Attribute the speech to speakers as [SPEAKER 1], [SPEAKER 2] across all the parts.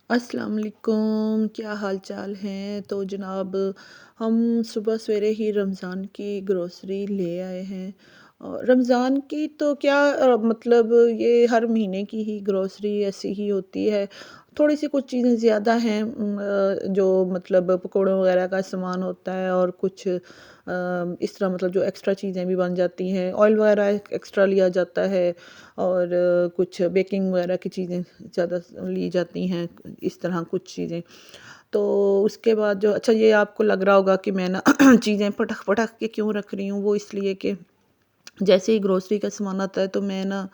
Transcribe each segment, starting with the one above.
[SPEAKER 1] अस्सलाम वालेकुम, क्या हाल चाल हैं। तो जनाब, हम सुबह सवेरे ही रमज़ान की ग्रोसरी ले आए हैं। और रमज़ान की तो क्या मतलब ये हर महीने की ही ग्रोसरी ऐसी ही होती है। थोड़ी सी कुछ चीज़ें ज़्यादा हैं, जो मतलब पकौड़ों वगैरह का सामान होता है, और कुछ इस तरह मतलब जो एक्स्ट्रा चीज़ें भी बन जाती हैं, ऑयल वगैरह एक्स्ट्रा लिया जाता है। और कुछ बेकिंग वगैरह की चीज़ें ज़्यादा ली जाती हैं, इस तरह कुछ चीज़ें। तो उसके बाद जो अच्छा, ये आपको लग रहा होगा कि मैं ना चीज़ें पटक-पटक के क्यों रख रही हूँ, वो इसलिए कि जैसे ही ग्रोसरी का सामान आता है तो मैं ना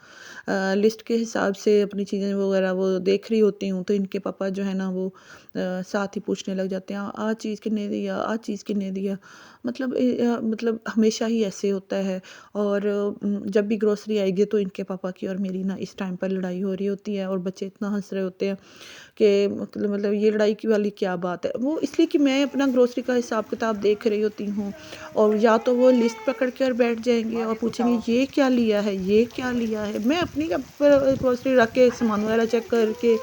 [SPEAKER 1] लिस्ट के हिसाब से अपनी चीज़ें वगैरह वो देख रही होती हूँ, तो इनके पापा जो है ना वो साथ ही पूछने लग जाते हैं, आ चीज़ कितने दिया, आ चीज़ कितने दिया। मतलब मतलब हमेशा ही ऐसे होता है। और जब भी ग्रोसरी आएगी तो इनके पापा की और मेरी ना इस टाइम पर लड़ाई हो रही होती है, और बच्चे इतना हंस रहे होते हैं कि मतलब ये लड़ाई की वाली क्या बात है। वो इसलिए कि मैं अपना ग्रोसरी का हिसाब किताब देख रही होती हूँ, और या तो वो लिस्ट पकड़ के और बैठ जाएँगे और पूछेंगे ये क्या लिया है, ये क्या लिया है? मैं अपनी ग्रोसरी रख के सामान वगैरह चेक करके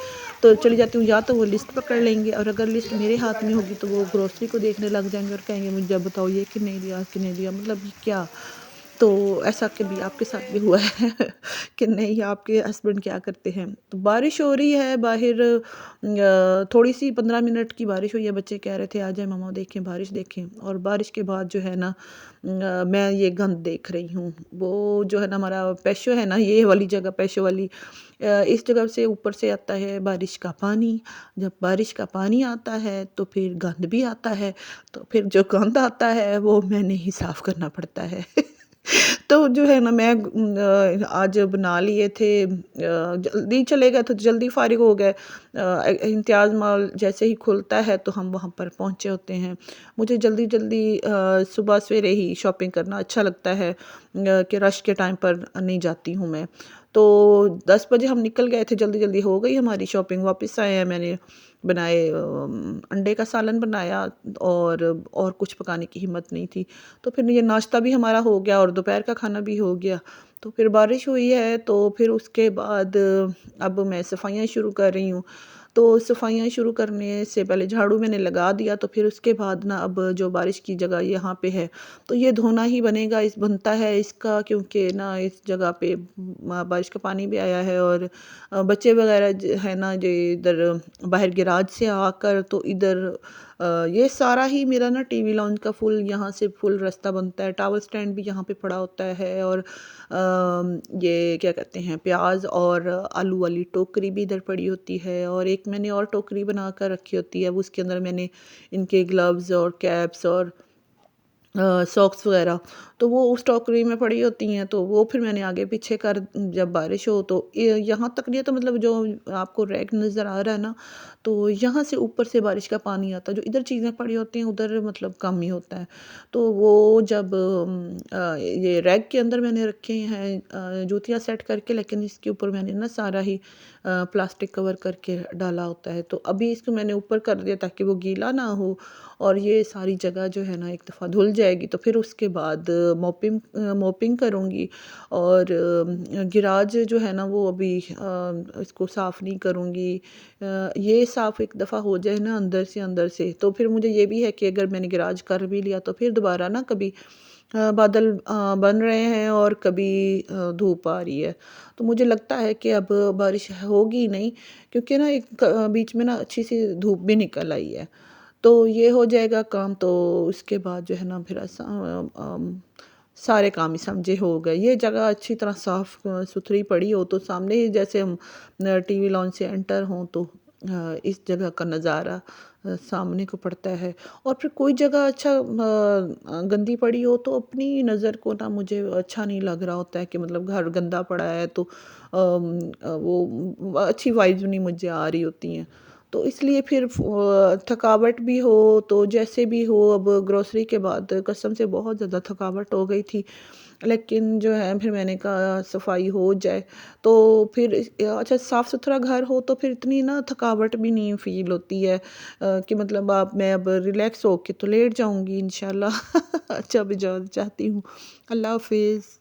[SPEAKER 1] तो चली जाती हूँ, या तो वो लिस्ट पकड़ लेंगे, और अगर लिस्ट मेरे हाथ में होगी तो वो ग्रोसरी को देखने लग जाएँगे और कहेंगे मुझे अब बताओ ये कितने दिया, कितने दिया, मतलब ये क्या? तो ऐसा कभी आपके साथ भी हुआ है कि नहीं, आपके हस्बैंड क्या करते हैं? तो बारिश हो रही है बाहर, थोड़ी-सी 15 मिनट की बारिश हुई है, बच्चे कह रहे थे आ जाएँ मम्मा देखें, बारिश देखें। और बारिश के बाद जो है ना मैं ये गंद देख रही हूँ। वो जो है ना हमारा पैशो है ना, ये वाली जगह पैशो वाली, इस जगह से ऊपर से आता है बारिश का पानी। जब बारिश का पानी आता है तो फिर गंद भी आता है, तो फिर जो गंद आता है वो मैंने ही साफ़ करना पड़ता है। तो जो है ना मैं आज बना लिए थे, जल्दी चले गए थे, तो जल्दी फ़ारिग हो गए। इम्तियाज़ मॉल जैसे ही खुलता है तो हम वहाँ पर पहुँचे होते हैं। मुझे जल्दी-जल्दी सुबह सवेरे ही शॉपिंग करना अच्छा लगता है, कि रश के टाइम पर नहीं जाती हूँ मैं। तो 10 बजे हम निकल गए थे, जल्दी-जल्दी हो गई हमारी शॉपिंग, वापस आए हैं। मैंने बनाए अंडे का सालन बनाया, और कुछ पकाने की हिम्मत नहीं थी। तो फिर ये नाश्ता भी हमारा हो गया और दोपहर का खाना भी हो गया। तो फिर बारिश हुई है, तो फिर उसके बाद अब मैं सफाइयाँ शुरू कर रही हूँ। तो सफाइयाँ शुरू करने से पहले झाड़ू मैंने लगा दिया, तो फिर उसके बाद ना अब जो बारिश की जगह यहाँ पे है, तो ये धोना ही बनेगा, इस बनता है इसका, क्योंकि ना इस जगह पे बारिश का पानी भी आया है। और बच्चे वगैरह है ना जो इधर बाहर गैराज से आकर, तो इधर ये सारा ही मेरा ना टीवी लाउंज का फुल, यहाँ से फुल रास्ता बनता है। टॉवल स्टैंड भी यहाँ पे पड़ा होता है, और ये क्या कहते हैं, प्याज और आलू वाली टोकरी भी इधर पड़ी होती है, और एक मैंने और टोकरी बना कर रखी होती है, वो उसके अंदर मैंने इनके ग्लव्स और कैप्स और सॉक्स वगैरह, तो वो उस टोकरी में पड़ी होती हैं, तो वो फिर मैंने आगे पीछे कर, जब बारिश हो तो यहाँ तक नहीं, तो मतलब जो आपको रैक नज़र आ रहा है ना, तो यहाँ से ऊपर से बारिश का पानी आता है, जो इधर चीज़ें पड़ी होती हैं उधर मतलब कम ही होता है। तो वो जब ये रैक के अंदर मैंने रखे हैं जूतियाँ सेट करके, लेकिन इसके ऊपर मैंने ना सारा ही प्लास्टिक कवर करके डाला होता है, तो अभी इसको मैंने ऊपर कर दिया ताकि वो गीला ना हो, और ये सारी जगह जो है ना एक दफ़ा धुल जाएगी, तो फिर उसके बाद मोपिंग करूँगी। और गिराज जो है ना वो अभी इसको साफ़ नहीं करूँगी। ये साफ़ एक दफ़ा हो जाए ना अंदर से, तो फिर मुझे ये भी है कि अगर मैंने गिराज कर भी लिया तो फिर दोबारा ना कभी बादल बन रहे हैं, और कभी धूप आ रही है। तो मुझे लगता है कि अब बारिश होगी नहीं, क्योंकि ना एक बीच में ना अच्छी सी धूप भी निकल आई है। तो ये हो जाएगा काम, तो उसके बाद जो है ना फिर सारे काम ही समझे हो गए। ये जगह अच्छी तरह साफ़ सुथरी पड़ी हो, तो सामने ही जैसे हम टीवी लॉन्च से एंटर हों तो इस जगह का नज़ारा सामने को पड़ता है। और फिर कोई जगह अच्छा गंदी पड़ी हो तो अपनी नज़र को ना मुझे अच्छा नहीं लग रहा होता है, कि मतलब घर गंदा पड़ा है तो वो अच्छी वाइब्स नहीं मुझे आ रही होती हैं। तो इसलिए फिर थकावट भी हो, तो जैसे भी हो, अब ग्रोसरी के बाद कसम से बहुत ज़्यादा थकावट हो गई थी। लेकिन जो है फिर मैंने कहा सफाई हो जाए, तो फिर अच्छा साफ़-सुथरा घर हो तो फिर इतनी ना थकावट भी नहीं फ़ील होती है, कि मतलब आप मैं अब रिलैक्स होके तो लेट जाऊँगी इंशाल्लाह। अच्छा भी चाहती हूँ। अल्लाह हाफ़िज़।